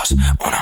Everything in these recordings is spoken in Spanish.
2, 1.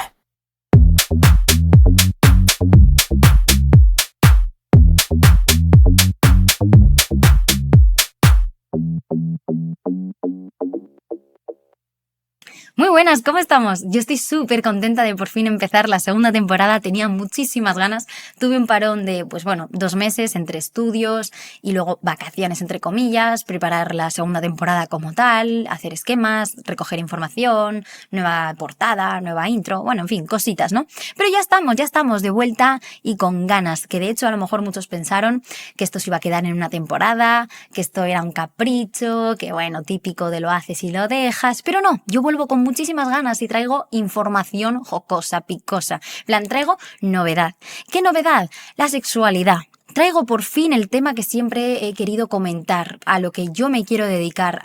Muy buenas, ¿cómo estamos? Yo estoy súper contenta de por fin empezar la segunda temporada, tenía muchísimas ganas, tuve un parón de, 2 meses entre estudios y luego vacaciones entre comillas, preparar la segunda temporada como tal, hacer esquemas, recoger información, nueva portada, nueva intro, en fin, cositas, ¿no? Pero ya estamos de vuelta y con ganas, que de hecho a lo mejor muchos pensaron que esto se iba a quedar en una temporada, que esto era un capricho, que típico de lo haces y lo dejas, pero no, yo vuelvo con muchísimas ganas y traigo información jocosa, picosa. Traigo novedad. ¿Qué novedad? La sexualidad. Traigo por fin el tema que siempre he querido comentar, a lo que yo me quiero dedicar,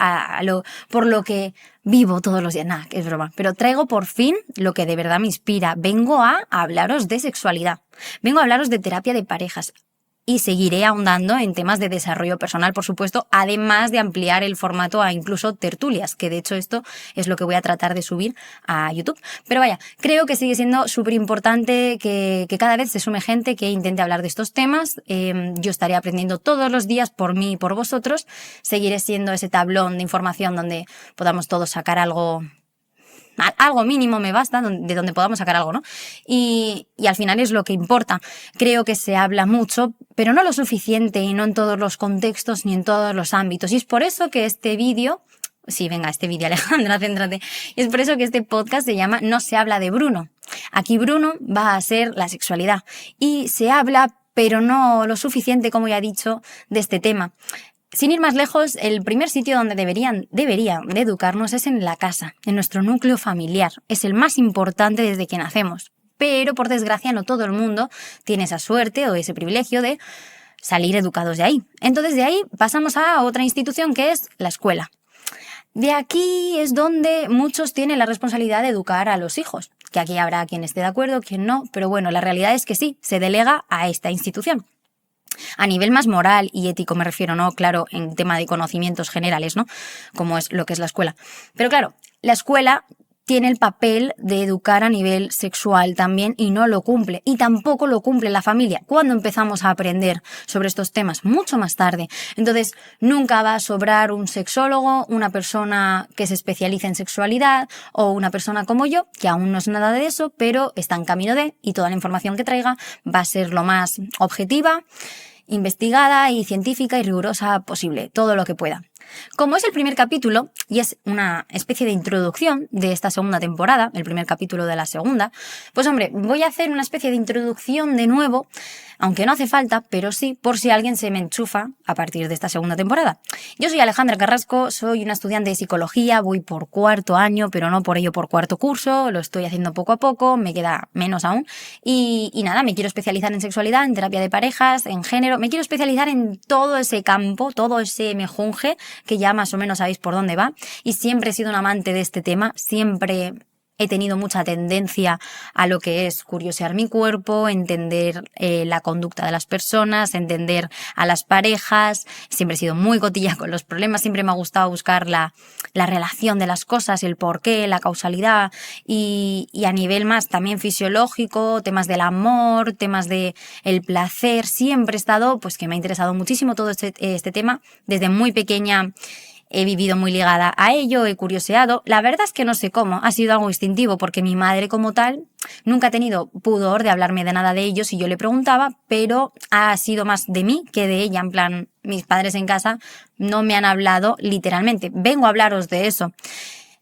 por lo que vivo todos los días. Nada, que es broma. Pero traigo por fin lo que de verdad me inspira. Vengo a hablaros de sexualidad. Vengo a hablaros de terapia de parejas. Y seguiré ahondando en temas de desarrollo personal, por supuesto, además de ampliar el formato a incluso tertulias, que de hecho esto es lo que voy a tratar de subir a YouTube. Pero vaya, creo que sigue siendo súper importante que cada vez se sume gente que intente hablar de estos temas. Yo estaré aprendiendo todos los días por mí y por vosotros. Seguiré siendo ese tablón de información donde podamos todos sacar algo mínimo me basta, de donde podamos sacar algo, ¿no? Y al final es lo que importa. Creo que se habla mucho, pero no lo suficiente y no en todos los contextos ni en todos los ámbitos. Y es por eso que este vídeo, Alejandra, céntrate. Y es por eso que este podcast se llama No se habla de Bruno. Aquí Bruno va a ser la sexualidad. Y se habla, pero no lo suficiente, como ya he dicho, de este tema. Sin ir más lejos, el primer sitio donde deberían de educarnos es en la casa, en nuestro núcleo familiar. Es el más importante desde que nacemos. Pero, por desgracia, no todo el mundo tiene esa suerte o ese privilegio de salir educados de ahí. Entonces, de ahí pasamos a otra institución que es la escuela. De aquí es donde muchos tienen la responsabilidad de educar a los hijos. Que aquí habrá quien esté de acuerdo, quien no. Pero la realidad es que sí, se delega a esta institución. A nivel más moral y ético me refiero, ¿no? Claro, en tema de conocimientos generales, ¿no? Como es lo que es la escuela. Pero claro, la escuela tiene el papel de educar a nivel sexual también y no lo cumple. Y tampoco lo cumple la familia. ¿Cuándo empezamos a aprender sobre estos temas? Mucho más tarde. Entonces, nunca va a sobrar un sexólogo, una persona que se especialice en sexualidad o una persona como yo, que aún no es nada de eso, pero está en camino de, y toda la información que traiga va a ser lo más objetiva, investigada y científica y rigurosa posible, todo lo que pueda. Como es el primer capítulo y es una especie de introducción de esta segunda temporada, el primer capítulo de la segunda, voy a hacer una especie de introducción de nuevo, aunque no hace falta, pero sí por si alguien se me enchufa a partir de esta segunda temporada. Yo soy Alejandra Carrasco, soy una estudiante de psicología, voy por 4º año, pero no por ello por 4º curso, lo estoy haciendo poco a poco, me queda menos aún, y nada, me quiero especializar en sexualidad, en terapia de parejas, en género, me quiero especializar en todo ese campo, todo ese mejunje, que ya más o menos sabéis por dónde va, y siempre he sido un amante de este tema, siempre he tenido mucha tendencia a lo que es curiosear mi cuerpo, entender la conducta de las personas, entender a las parejas, siempre he sido muy cotilla con los problemas, siempre me ha gustado buscar la relación de las cosas, el porqué, la causalidad y a nivel más también fisiológico, temas del amor, temas de el placer, siempre he estado, que me ha interesado muchísimo todo este tema desde muy pequeña. He vivido muy ligada a ello, he curioseado. La verdad es que no sé cómo, ha sido algo instintivo porque mi madre como tal nunca ha tenido pudor de hablarme de nada de ello si yo le preguntaba, pero ha sido más de mí que de ella, en plan, mis padres en casa no me han hablado literalmente. Vengo a hablaros de eso.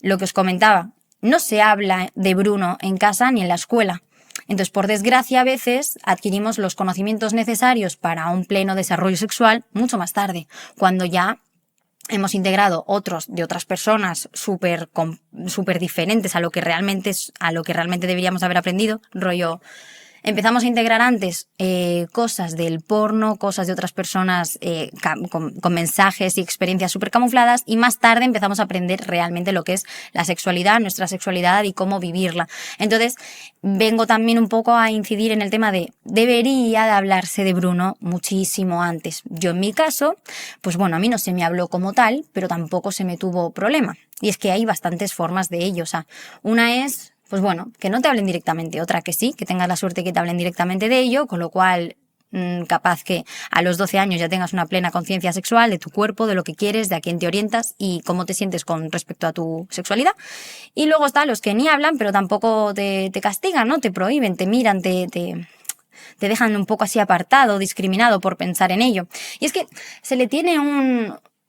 Lo que os comentaba, no se habla de Bruno en casa ni en la escuela. Entonces, por desgracia, a veces adquirimos los conocimientos necesarios para un pleno desarrollo sexual mucho más tarde, cuando ya hemos integrado otros de otras personas súper diferentes a lo que realmente deberíamos haber aprendido, rollo. Empezamos a integrar antes cosas del porno, cosas de otras personas con mensajes y experiencias súper camufladas, y más tarde empezamos a aprender realmente lo que es la sexualidad, nuestra sexualidad y cómo vivirla. Entonces, vengo también un poco a incidir en el tema de debería de hablarse de Bruno muchísimo antes. Yo en mi caso, a mí no se me habló como tal, pero tampoco se me tuvo problema. Y es que hay bastantes formas de ello. O sea, una es pues bueno, que no te hablen directamente. Otra que sí, que tengas la suerte que te hablen directamente de ello, con lo cual capaz que a los 12 años ya tengas una plena conciencia sexual de tu cuerpo, de lo que quieres, de a quién te orientas y cómo te sientes con respecto a tu sexualidad. Y luego están los que ni hablan, pero tampoco te castigan, ¿no? Te prohíben, te miran, te dejan un poco así apartado, discriminado por pensar en ello. Y es que se le tiene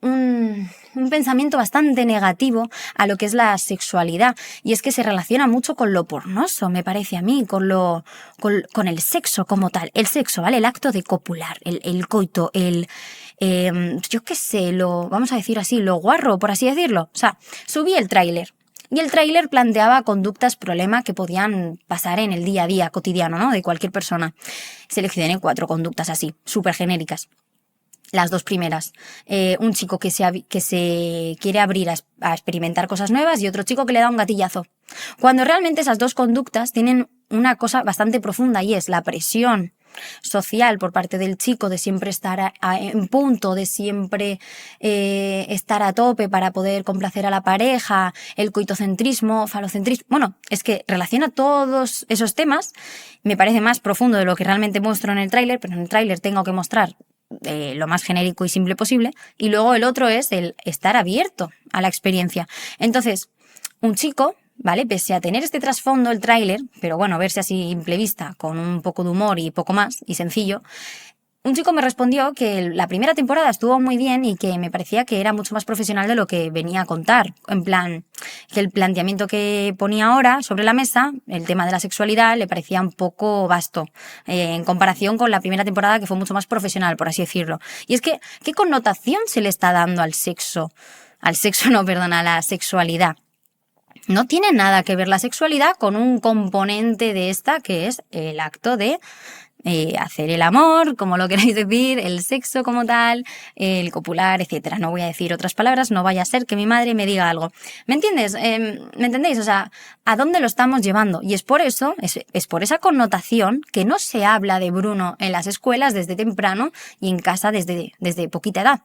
un pensamiento bastante negativo a lo que es la sexualidad, y es que se relaciona mucho con lo pornoso, me parece a mí, con el sexo como tal. El sexo, ¿vale? El acto de copular, el coito, yo qué sé, vamos a decir así, lo guarro, por así decirlo. O sea, subí el tráiler. Y el tráiler planteaba conductas problema que podían pasar en el día a día cotidiano, ¿no? De cualquier persona. Seleccioné 4 conductas así, súper genéricas. Las 2 primeras, un chico que se quiere abrir a experimentar cosas nuevas y otro chico que le da un gatillazo. Cuando realmente esas 2 conductas tienen una cosa bastante profunda, y es la presión social por parte del chico de siempre estar en punto, de siempre estar a tope para poder complacer a la pareja, el coitocentrismo, falocentrismo. Bueno, es que relaciona todos esos temas. Me parece más profundo de lo que realmente muestro en el tráiler, pero en el tráiler tengo que mostrar lo más genérico y simple posible. Y luego el otro es el estar abierto a la experiencia. Entonces, un chico, ¿vale? Pese a tener este trasfondo, el tráiler, pero bueno, verse así simple vista, con un poco de humor y poco más, y sencillo, un chico me respondió que la primera temporada estuvo muy bien y que me parecía que era mucho más profesional de lo que venía a contar. En plan, que el planteamiento que ponía ahora sobre la mesa, el tema de la sexualidad, le parecía un poco vasto en comparación con la primera temporada, que fue mucho más profesional, por así decirlo. Y es que, ¿qué connotación se le está dando al sexo? Al sexo, no, perdón, a la sexualidad. No tiene nada que ver la sexualidad con un componente de esta, que es el acto de hacer el amor, como lo queráis decir, el sexo como tal, el copular, etcétera. No voy a decir otras palabras, no vaya a ser que mi madre me diga algo. ¿Me entiendes? ¿Me entendéis? O sea, ¿a dónde lo estamos llevando? Y es por eso, es por esa connotación que no se habla de Bruno en las escuelas desde temprano y en casa desde poquita edad.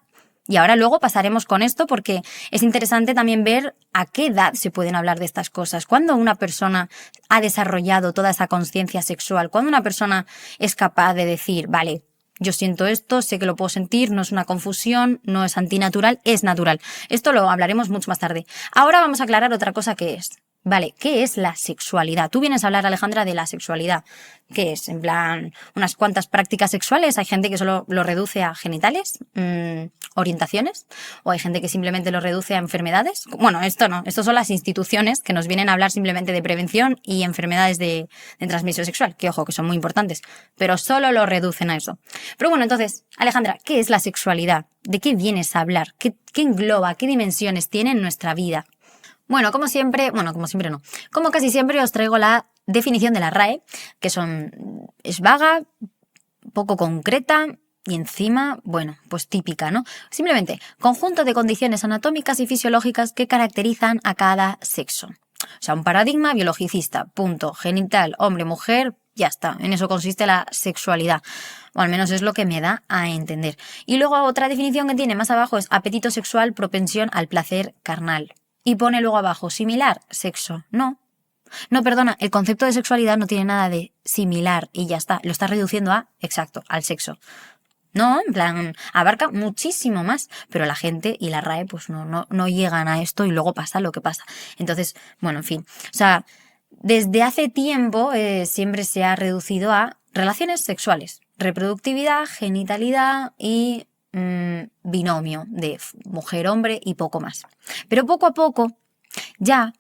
Y ahora luego pasaremos con esto porque es interesante también ver a qué edad se pueden hablar de estas cosas. Cuando una persona ha desarrollado toda esa conciencia sexual, cuando una persona es capaz de decir, vale, yo siento esto, sé que lo puedo sentir, no es una confusión, no es antinatural, es natural. Esto lo hablaremos mucho más tarde. Ahora vamos a aclarar otra cosa que es. Vale, ¿qué es la sexualidad? Tú vienes a hablar, Alejandra, de la sexualidad. ¿Qué es? En plan, unas cuantas prácticas sexuales. Hay gente que solo lo reduce a genitales, orientaciones, o hay gente que simplemente lo reduce a enfermedades. Bueno, esto no. Estos son las instituciones que nos vienen a hablar simplemente de prevención y enfermedades de transmisión sexual, que ojo, que son muy importantes, pero solo lo reducen a eso. Pero bueno, entonces, Alejandra, ¿qué es la sexualidad? ¿De qué vienes a hablar? ¿Qué engloba? ¿Qué dimensiones tiene en nuestra vida? Bueno, como siempre no. Como casi siempre os traigo la definición de la RAE, que es vaga, poco concreta y encima, bueno, pues típica, ¿no? Simplemente, conjunto de condiciones anatómicas y fisiológicas que caracterizan a cada sexo. O sea, un paradigma biologicista, punto, genital, hombre, mujer, ya está. En eso consiste la sexualidad. O al menos es lo que me da a entender. Y luego otra definición que tiene más abajo es apetito sexual, propensión al placer carnal. Y pone luego abajo, similar, sexo. No, perdona, el concepto de sexualidad no tiene nada de similar y ya está. Lo está reduciendo exacto, al sexo. No, en plan, abarca muchísimo más, pero la gente y la RAE pues no llegan a esto y luego pasa lo que pasa. Entonces, bueno, en fin. O sea, desde hace tiempo siempre se ha reducido a relaciones sexuales, reproductividad, genitalidad y binomio de mujer-hombre y poco más. Pero poco a poco ya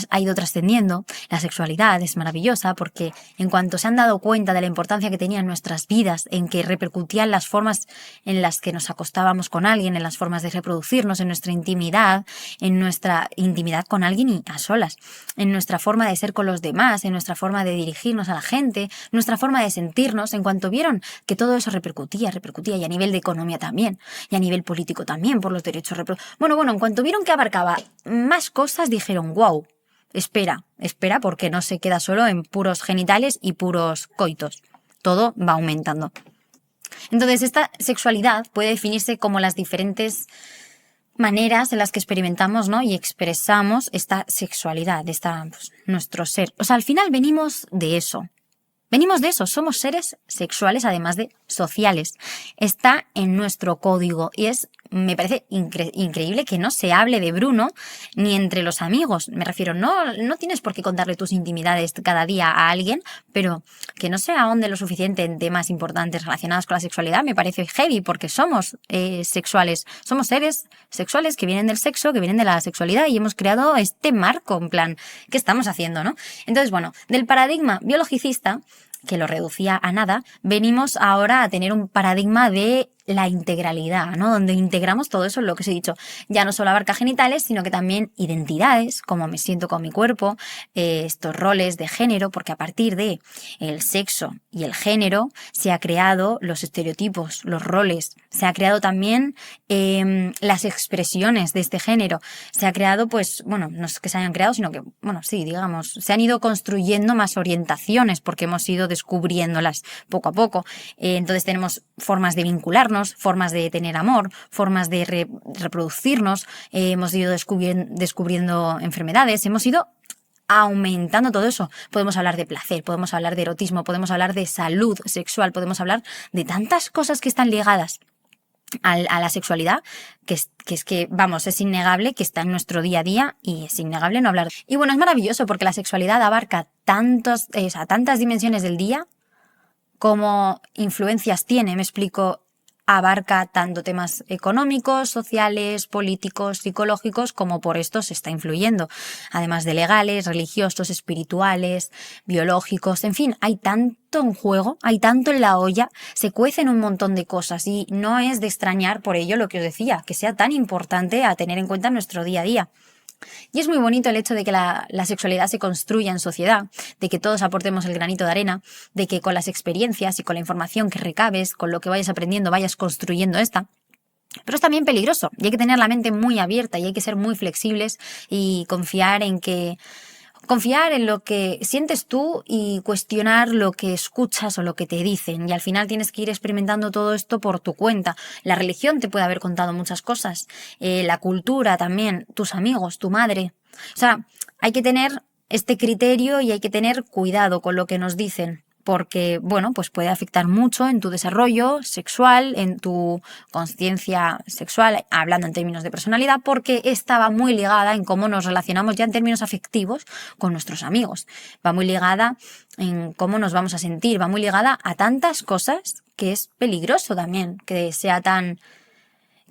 ha ido trascendiendo. La sexualidad es maravillosa porque en cuanto se han dado cuenta de la importancia que tenía en nuestras vidas, en que repercutían las formas en las que nos acostábamos con alguien, en las formas de reproducirnos, en nuestra intimidad con alguien y a solas, en nuestra forma de ser con los demás, en nuestra forma de dirigirnos a la gente, nuestra forma de sentirnos, en cuanto vieron que todo eso repercutía y a nivel de economía también, y a nivel político también, por los derechos reproductivos. Bueno, en cuanto vieron que abarcaba más cosas, dijeron, wow, espera, porque no se queda solo en puros genitales y puros coitos. Todo va aumentando. Entonces, esta sexualidad puede definirse como las diferentes maneras en las que experimentamos, ¿no? Y expresamos esta sexualidad, pues, nuestro ser. O sea, al final venimos de eso. Venimos de eso, somos seres sexuales, además de sociales. Está en nuestro código y me parece increíble que no se hable de Bruno ni entre los amigos. Me refiero, no tienes por qué contarle tus intimidades cada día a alguien, pero que no se ahonde lo suficiente en temas importantes relacionados con la sexualidad me parece heavy, porque somos sexuales, somos seres sexuales que vienen del sexo, que vienen de la sexualidad, y hemos creado este marco, en plan, ¿qué estamos haciendo, no? Entonces, bueno, del paradigma biologicista, que lo reducía a nada, venimos ahora a tener un paradigma de la integralidad, ¿no? Donde integramos todo eso, lo que os he dicho. Ya no solo abarca genitales, sino que también identidades, cómo me siento con mi cuerpo, estos roles de género, porque a partir de el sexo y el género se ha creado los estereotipos, los roles, se ha creado también las expresiones de este género, se ha creado, pues, bueno, no es que se hayan creado, sino que, bueno, sí, digamos, se han ido construyendo más orientaciones porque hemos ido descubriéndolas poco a poco. Entonces tenemos formas de vincularnos, formas de tener amor, formas de reproducirnos, hemos ido descubriendo enfermedades, hemos ido aumentando todo eso. Podemos hablar de placer, podemos hablar de erotismo, podemos hablar de salud sexual, podemos hablar de tantas cosas que están ligadas a la sexualidad, que es que, vamos, es innegable que está en nuestro día a día y es innegable no hablar. Y bueno, es maravilloso porque la sexualidad abarca tantas dimensiones del día como influencias tiene, me explico. Abarca tanto temas económicos, sociales, políticos, psicológicos, como por esto se está influyendo. Además de legales, religiosos, espirituales, biológicos, en fin, hay tanto en juego, hay tanto en la olla, se cuecen un montón de cosas y no es de extrañar por ello lo que os decía, que sea tan importante a tener en cuenta en nuestro día a día. Y es muy bonito el hecho de que la sexualidad se construya en sociedad, de que todos aportemos el granito de arena, de que con las experiencias y con la información que recabes, con lo que vayas aprendiendo, vayas construyendo esta. Pero es también peligroso y hay que tener la mente muy abierta y hay que ser muy flexibles y confiar en lo que sientes tú y cuestionar lo que escuchas o lo que te dicen. Y al final tienes que ir experimentando todo esto por tu cuenta. La religión te puede haber contado muchas cosas. La cultura también, tus amigos, tu madre. O sea, hay que tener este criterio y hay que tener cuidado con lo que nos dicen. Porque, bueno, pues puede afectar mucho en tu desarrollo sexual, en tu conciencia sexual, hablando en términos de personalidad, porque esta va muy ligada en cómo nos relacionamos ya en términos afectivos con nuestros amigos. Va muy ligada en cómo nos vamos a sentir, va muy ligada a tantas cosas que es peligroso también que sea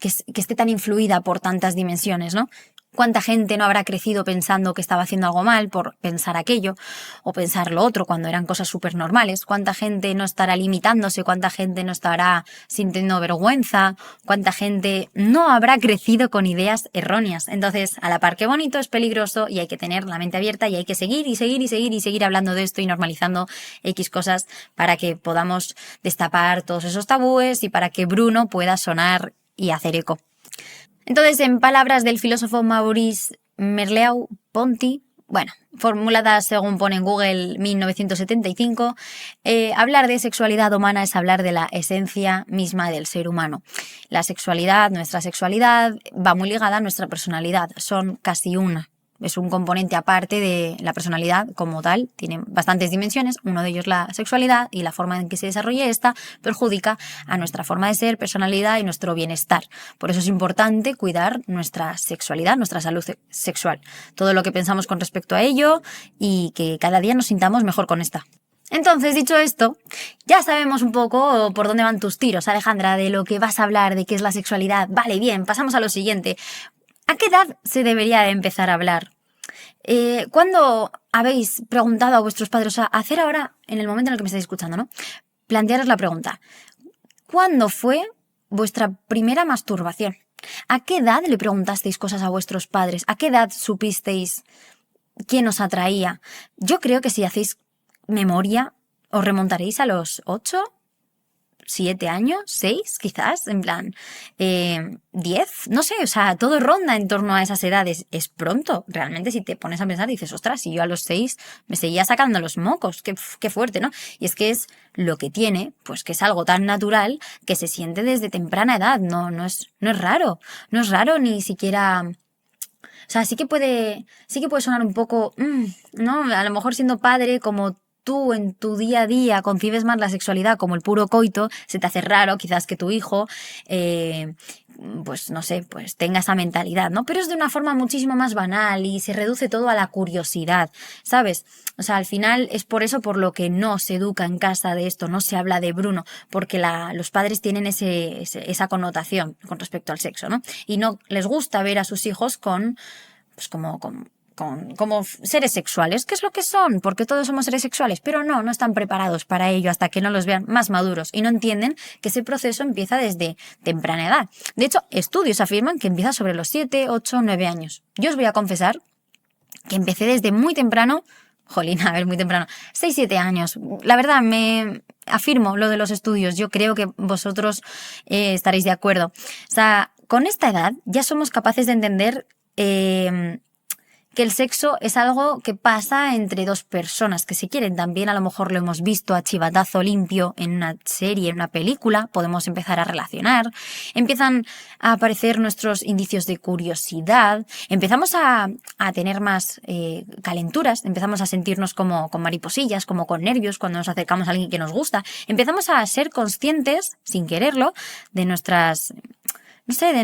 que esté tan influida por tantas dimensiones, ¿no? ¿Cuánta gente no habrá crecido pensando que estaba haciendo algo mal por pensar aquello o pensar lo otro cuando eran cosas súper normales? ¿Cuánta gente no estará limitándose? ¿Cuánta gente no estará sintiendo vergüenza? ¿Cuánta gente no habrá crecido con ideas erróneas? Entonces, a la par que bonito, es peligroso y hay que tener la mente abierta y hay que seguir hablando de esto y normalizando X cosas para que podamos destapar todos esos tabúes y para que Bruno pueda sonar y hacer eco. Entonces, en palabras del filósofo Maurice Merleau-Ponty, bueno, formuladas según pone en Google 1975, hablar de sexualidad humana es hablar de la esencia misma del ser humano. La sexualidad, nuestra sexualidad, va muy ligada a nuestra personalidad, son casi una. Es un componente aparte de la personalidad como tal, tiene bastantes dimensiones, uno de ellos la sexualidad y la forma en que se desarrolle esta perjudica a nuestra forma de ser, personalidad y nuestro bienestar. Por eso es importante cuidar nuestra sexualidad, nuestra salud sexual, todo lo que pensamos con respecto a ello y que cada día nos sintamos mejor con esta. Entonces, dicho esto, ya sabemos un poco por dónde van tus tiros, Alejandra, de lo que vas a hablar, de qué es la sexualidad. Vale, bien, pasamos a lo siguiente. ¿A qué edad se debería de empezar a hablar? ¿Cuándo habéis preguntado a vuestros padres? O sea, hacer ahora, en el momento en el que me estáis escuchando, ¿no? Plantearos la pregunta. ¿Cuándo fue vuestra primera masturbación? ¿A qué edad le preguntasteis cosas a vuestros padres? ¿A qué edad supisteis quién os atraía? Yo creo que si hacéis memoria, os remontaréis a los 8, 7 años, 6 quizás, en plan, 10, no sé, o sea, todo ronda en torno a esas edades. Es pronto, realmente, si te pones a pensar, dices, ostras, si yo a los 6 me seguía sacando los mocos, qué fuerte, ¿no? Y es que es lo que tiene, pues que es algo tan natural que se siente desde temprana edad, no es raro, no es raro ni siquiera. O sea, sí que puede sonar un poco, ¿no? A lo mejor siendo padre, como tú en tu día a día concibes más la sexualidad como el puro coito, se te hace raro quizás que tu hijo, pues no sé, pues tenga esa mentalidad, ¿no? Pero es de una forma muchísimo más banal y se reduce todo a la curiosidad, ¿sabes? O sea, al final es por eso por lo que no se educa en casa de esto, no se habla de Bruno, porque los padres tienen esa connotación con respecto al sexo, ¿no? Y no les gusta ver a sus hijos pues como seres sexuales, ¿qué es lo que son? Porque todos somos seres sexuales, pero no están preparados para ello hasta que no los vean más maduros y no entienden que ese proceso empieza desde temprana edad. De hecho, estudios afirman que empieza sobre los 7, 8, 9 años. Yo os voy a confesar que empecé desde muy temprano, muy temprano, 6, 7 años. La verdad, me afirmo lo de los estudios, yo creo que vosotros estaréis de acuerdo. O sea, con esta edad ya somos capaces de entender que el sexo es algo que pasa entre dos personas que se quieren. También a lo mejor lo hemos visto a chivatazo limpio en una serie, en una película, podemos empezar a relacionar, empiezan a aparecer nuestros indicios de curiosidad, empezamos a tener más calenturas, empezamos a sentirnos como con mariposillas, como con nervios cuando nos acercamos a alguien que nos gusta, empezamos a ser conscientes, sin quererlo, de nuestras, no sé, de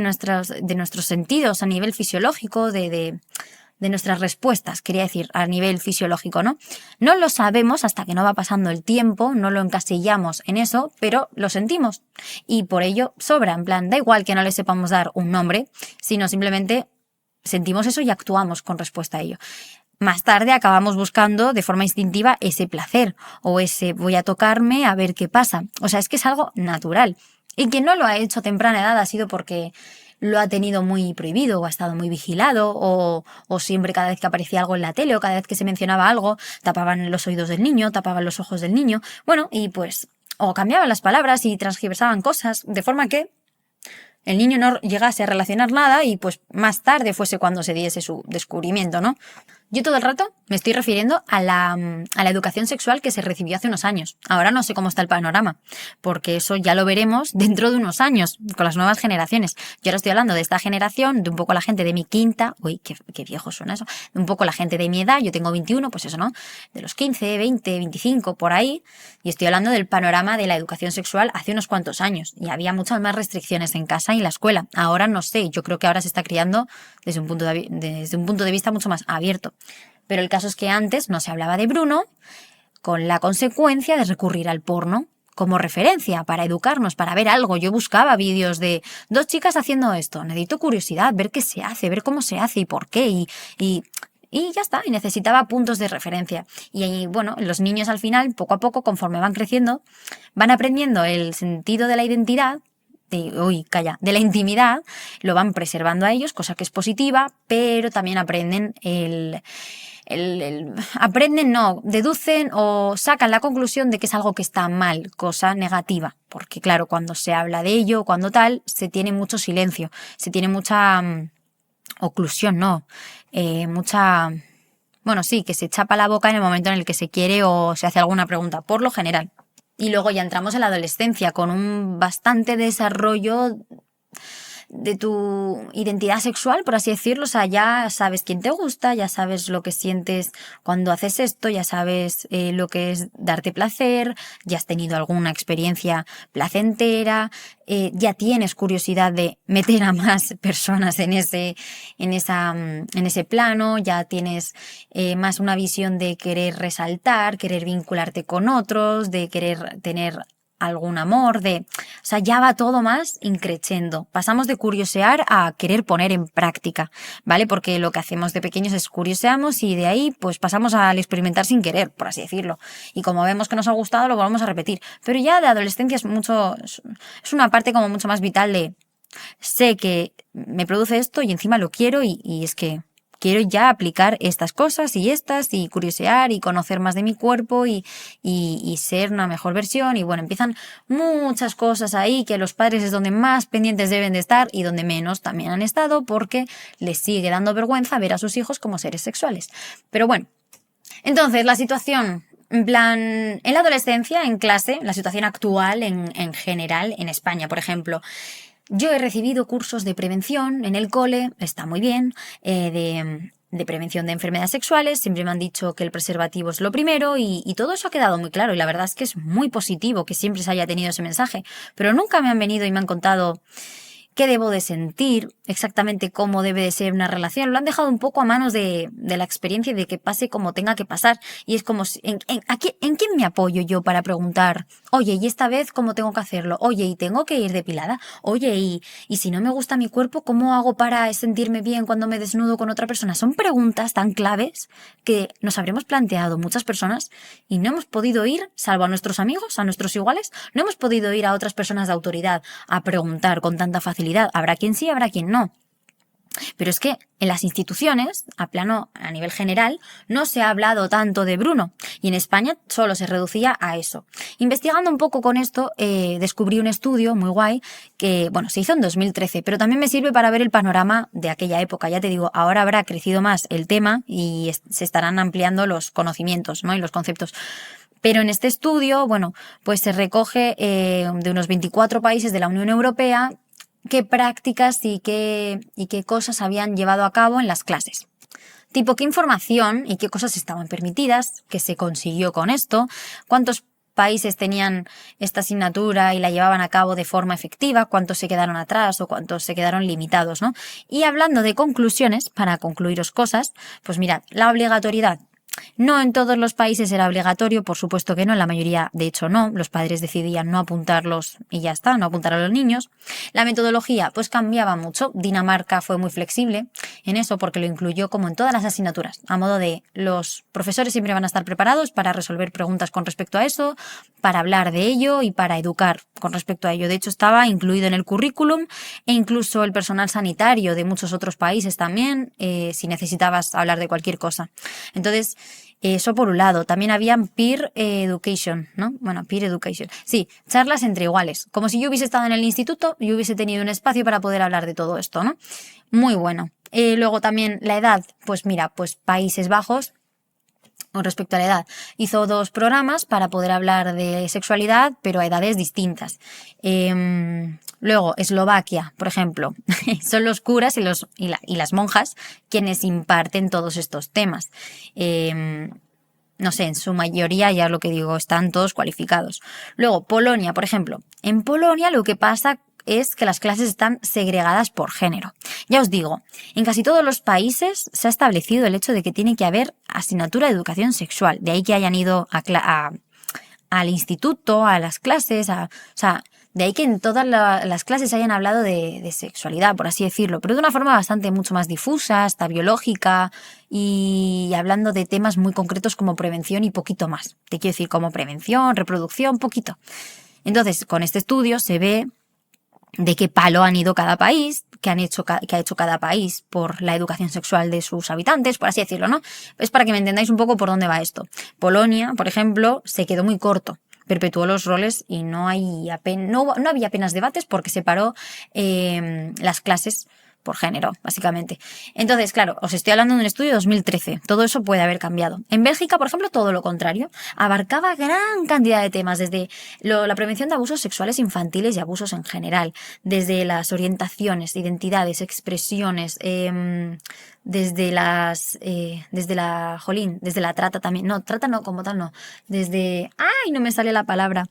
nuestros sentidos a nivel fisiológico, de nuestras respuestas, quería decir, a nivel fisiológico, ¿no? No lo sabemos hasta que no va pasando el tiempo, no lo encasillamos en eso, pero lo sentimos. Y por ello sobra, en plan, da igual que no le sepamos dar un nombre, sino simplemente sentimos eso y actuamos con respuesta a ello. Más tarde acabamos buscando de forma instintiva ese placer o ese voy a tocarme a ver qué pasa. O sea, es que es algo natural. Y quien no lo ha hecho a temprana edad ha sido porque lo ha tenido muy prohibido o ha estado muy vigilado o siempre cada vez que aparecía algo en la tele o cada vez que se mencionaba algo tapaban los oídos del niño, tapaban los ojos del niño, bueno, y pues o cambiaban las palabras y transgiversaban cosas de forma que el niño no llegase a relacionar nada y pues más tarde fuese cuando se diese su descubrimiento, ¿no? Yo todo el rato me estoy refiriendo a la educación sexual que se recibió hace unos años. Ahora no sé cómo está el panorama, porque eso ya lo veremos dentro de unos años, con las nuevas generaciones. Yo ahora estoy hablando de esta generación, de un poco la gente de mi quinta, uy, qué viejo suena eso, de un poco la gente de mi edad, yo tengo 21, pues eso, ¿no? De los 15, 20, 25, por ahí, y estoy hablando del panorama de la educación sexual hace unos cuantos años, y había muchas más restricciones en casa y en la escuela. Ahora no sé, yo creo que ahora se está criando desde un punto de vista mucho más abierto. Pero el caso es que antes no se hablaba de Bruno, con la consecuencia de recurrir al porno como referencia para educarnos, para ver algo. Yo buscaba vídeos de 2 chicas haciendo esto. Necesito curiosidad, ver qué se hace, ver cómo se hace y por qué. Y ya está, y necesitaba puntos de referencia. Y bueno, los niños al final, poco a poco, conforme van creciendo, van aprendiendo el sentido de la identidad, de la intimidad, lo van preservando a ellos, cosa que es positiva, pero también aprenden deducen o sacan la conclusión de que es algo que está mal, cosa negativa, porque claro, cuando se habla de ello, cuando tal, se tiene mucho silencio, se tiene mucha oclusión, bueno, sí, que se chapa la boca en el momento en el que se quiere o se hace alguna pregunta, por lo general. Y luego ya entramos en la adolescencia con un bastante desarrollo de tu identidad sexual, por así decirlo. O sea, ya sabes quién te gusta, ya sabes lo que sientes cuando haces esto, ya sabes lo que es darte placer, ya has tenido alguna experiencia placentera, ya tienes curiosidad de meter a más personas en ese plano, ya tienes más una visión de querer resaltar, querer vincularte con otros, de querer tener algún amor, o sea, ya va todo más increciendo. Pasamos de curiosear a querer poner en práctica, ¿vale? Porque lo que hacemos de pequeños es curioseamos y de ahí pues pasamos al experimentar sin querer, por así decirlo. Y como vemos que nos ha gustado, lo volvemos a repetir. Pero ya de adolescencia es una parte como mucho más vital de sé que me produce esto y encima lo quiero y es que quiero ya aplicar estas cosas y curiosear y conocer más de mi cuerpo y ser una mejor versión. Y bueno, empiezan muchas cosas ahí que los padres es donde más pendientes deben de estar y donde menos también han estado, porque les sigue dando vergüenza ver a sus hijos como seres sexuales. Pero bueno, entonces la situación, en plan, en la adolescencia, en clase, la situación actual en general, en España, por ejemplo. Yo he recibido cursos de prevención en el cole, está muy bien, de prevención de enfermedades sexuales, siempre me han dicho que el preservativo es lo primero y todo eso ha quedado muy claro y la verdad es que es muy positivo que siempre se haya tenido ese mensaje, pero nunca me han venido y me han contado qué debo de sentir, exactamente cómo debe de ser una relación. Lo han dejado un poco a manos de la experiencia y de que pase como tenga que pasar. Y es como, ¿en quién me apoyo yo para preguntar? Oye, ¿y esta vez cómo tengo que hacerlo? Oye, ¿y tengo que ir depilada? Oye, ¿y si no me gusta mi cuerpo, cómo hago para sentirme bien cuando me desnudo con otra persona? Son preguntas tan claves que nos habremos planteado muchas personas y no hemos podido ir, salvo a nuestros amigos, a nuestros iguales, no hemos podido ir a otras personas de autoridad a preguntar con tanta facilidad. Habrá quien sí, habrá quien no. Pero es que en las instituciones, a nivel general, no se ha hablado tanto de Bruno. Y en España solo se reducía a eso. Investigando un poco con esto, descubrí un estudio muy guay que, bueno, se hizo en 2013, pero también me sirve para ver el panorama de aquella época. Ya te digo, ahora habrá crecido más el tema y se estarán ampliando los conocimientos, ¿no? Y los conceptos. Pero en este estudio, bueno, pues se recoge de unos 24 países de la Unión Europea qué prácticas y qué cosas habían llevado a cabo en las clases. Tipo, qué información y qué cosas estaban permitidas, qué se consiguió con esto, cuántos países tenían esta asignatura y la llevaban a cabo de forma efectiva, cuántos se quedaron atrás o cuántos se quedaron limitados, ¿no? Y hablando de conclusiones, para concluiros cosas, pues mirad, la obligatoriedad. No en todos los países era obligatorio, por supuesto que no, en la mayoría de hecho no, los padres decidían no apuntarlos y ya está, no apuntar a los niños. La metodología pues cambiaba mucho, Dinamarca fue muy flexible en eso porque lo incluyó como en todas las asignaturas, a modo de los profesores siempre van a estar preparados para resolver preguntas con respecto a eso, para hablar de ello y para educar con respecto a ello. De hecho estaba incluido en el currículum e incluso el personal sanitario de muchos otros países también, si necesitabas hablar de cualquier cosa. Entonces, eso por un lado. También había peer education, ¿no? Bueno, peer education. Sí, charlas entre iguales. Como si yo hubiese estado en el instituto y hubiese tenido un espacio para poder hablar de todo esto, ¿no? Muy bueno. Luego también la edad. Pues mira, pues Países Bajos, con respecto a la edad, hizo 2 programas para poder hablar de sexualidad, pero a edades distintas. Luego, Eslovaquia, por ejemplo, son los curas y las monjas quienes imparten todos estos temas. No sé, en su mayoría, ya lo que digo, están todos cualificados. Luego, Polonia, por ejemplo. En Polonia lo que pasa es que las clases están segregadas por género. Ya os digo, en casi todos los países se ha establecido el hecho de que tiene que haber asignatura de educación sexual. De ahí que hayan ido al instituto, a las clases, o sea, de ahí que en todas las clases hayan hablado de sexualidad, por así decirlo, pero de una forma mucho más difusa, hasta biológica y hablando de temas muy concretos como prevención y poquito más. Te quiero decir, como prevención, reproducción, poquito. Entonces, con este estudio se ve de qué palo han ido cada país, qué ha hecho cada país por la educación sexual de sus habitantes, por así decirlo, ¿no? Es para que me entendáis un poco por dónde va esto. Polonia, por ejemplo, se quedó muy corto, perpetuó los roles y no había apenas debates porque separó las clases por género, básicamente. Entonces, claro, os estoy hablando de un estudio de 2013. Todo eso puede haber cambiado. En Bélgica, por ejemplo, todo lo contrario. Abarcaba gran cantidad de temas, desde la prevención de abusos sexuales infantiles y abusos en general, desde las orientaciones, identidades, expresiones, desde la trata también. No, trata no, como tal no. ¡Ay, no me sale la palabra!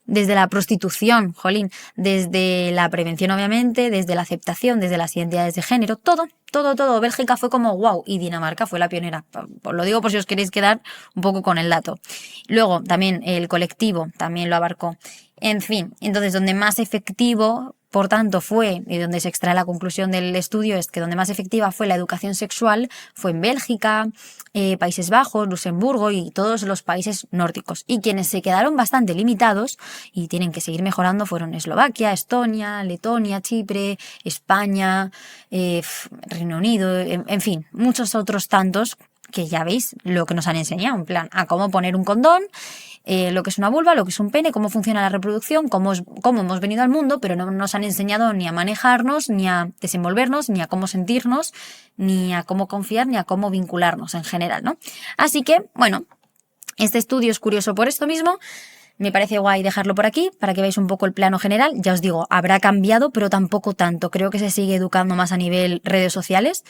Desde la prostitución, desde la prevención obviamente, desde la aceptación, desde las identidades de género, todo. Bélgica fue como wow y Dinamarca fue la pionera. Lo digo por si os queréis quedar un poco con el dato. Luego también el colectivo también lo abarcó. En fin, entonces donde más efectivo por tanto, y donde se extrae la conclusión del estudio, es que donde más efectiva fue la educación sexual fue en Bélgica, Países Bajos, Luxemburgo y todos los países nórdicos. Y quienes se quedaron bastante limitados y tienen que seguir mejorando fueron Eslovaquia, Estonia, Letonia, Chipre, España, Reino Unido, en fin, muchos otros tantos que ya veis lo que nos han enseñado, en plan, a cómo poner un condón, lo que es una vulva, lo que es un pene, cómo funciona la reproducción, cómo hemos venido al mundo, pero no nos han enseñado ni a manejarnos, ni a desenvolvernos, ni a cómo sentirnos, ni a cómo confiar, ni a cómo vincularnos en general, ¿no? Así que, bueno, este estudio es curioso por esto mismo. Me parece guay dejarlo por aquí para que veáis un poco el plano general. Ya os digo, habrá cambiado, pero tampoco tanto. Creo que se sigue educando más a nivel redes sociales,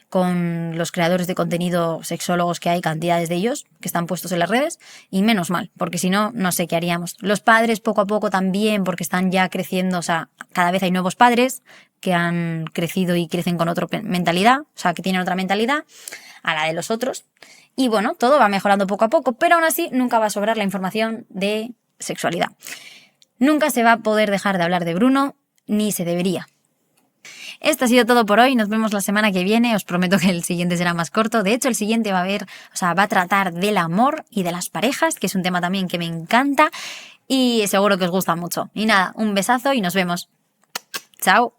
con los creadores de contenido sexólogos que hay, cantidades de ellos que están puestos en las redes, y menos mal, porque si no, no sé qué haríamos. Los padres poco a poco también, porque están ya creciendo, o sea, cada vez hay nuevos padres que han crecido y crecen con otra mentalidad, o sea, que tienen otra mentalidad a la de los otros. Y bueno, todo va mejorando poco a poco, pero aún así nunca va a sobrar la información de sexualidad. Nunca se va a poder dejar de hablar de Bruno, ni se debería. Esto ha sido todo por hoy, nos vemos la semana que viene, os prometo que el siguiente será más corto. De hecho, el siguiente va a tratar del amor y de las parejas, que es un tema también que me encanta y seguro que os gusta mucho. Y nada, un besazo y nos vemos. Chao.